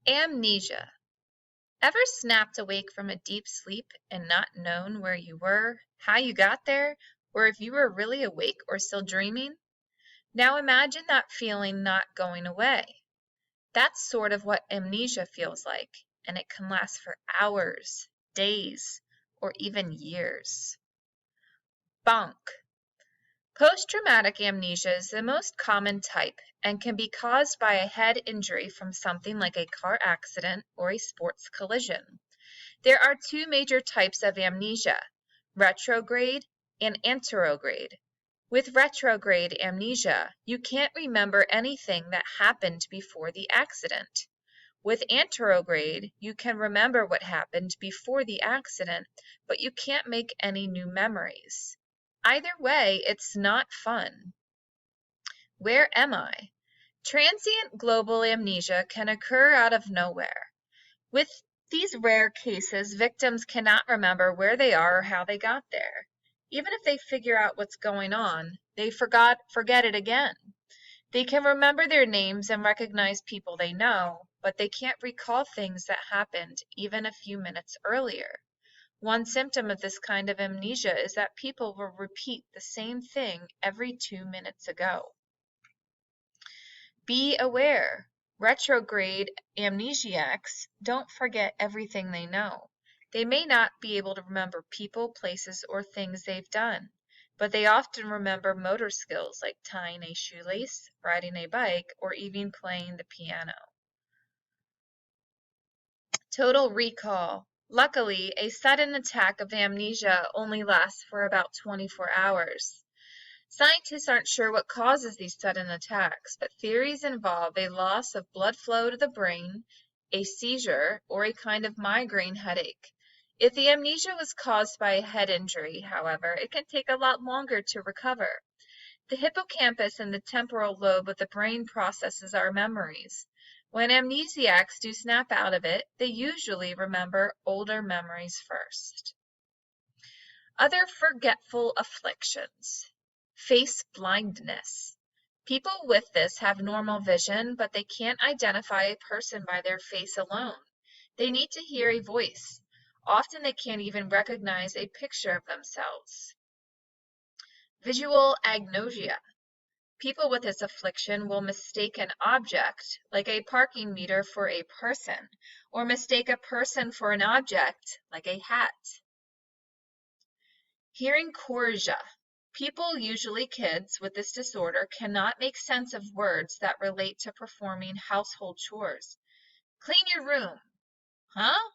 Amnesia. Ever snapped awake from a deep sleep and not known where you were, how you got there, or if you were really awake or still dreaming? Now imagine that feeling not going away. That's sort of what amnesia feels like, and it can last for hours, days, or even years. Bonk. Post-traumatic amnesia is the most common type and can be caused by a head injury from something like a car accident or a sports collision. There are two major types of amnesia, retrograde and anterograde. With retrograde amnesia, you can't remember anything that happened before the accident. With anterograde, you can remember what happened before the accident, but you can't make any new memories. Either way, it's not fun. Where am I? Transient global amnesia can occur out of nowhere. With these rare cases, victims cannot remember where they are or how they got there. Even if they figure out what's going on, they forget it again. They can remember their names and recognize people they know, but they can't recall things that happened even a few minutes earlier. One symptom of this kind of amnesia is that people will repeat the same thing every 2 minutes ago. Be aware. Retrograde amnesiacs don't forget everything they know. They may not be able to remember people, places, or things they've done, but they often remember motor skills like tying a shoelace, riding a bike, or even playing the piano. Total recall. Luckily, a sudden attack of amnesia only lasts for about 24 hours. Scientists aren't sure what causes these sudden attacks, but theories involve a loss of blood flow to the brain, a seizure, or a kind of migraine headache. If the amnesia was caused by a head injury, however, it can take a lot longer to recover. The hippocampus and the temporal lobe of the brain processes our memories. When amnesiacs do snap out of it, they usually remember older memories first. Other forgetful afflictions. Face blindness. People with this have normal vision, but they can't identify a person by their face alone. They need to hear a voice. Often they can't even recognize a picture of themselves. Visual agnosia. People with this affliction will mistake an object, like a parking meter, for a person, or mistake a person for an object, like a hat. Hearing chorea. People, usually kids, with this disorder cannot make sense of words that relate to performing household chores. Clean your room. Huh?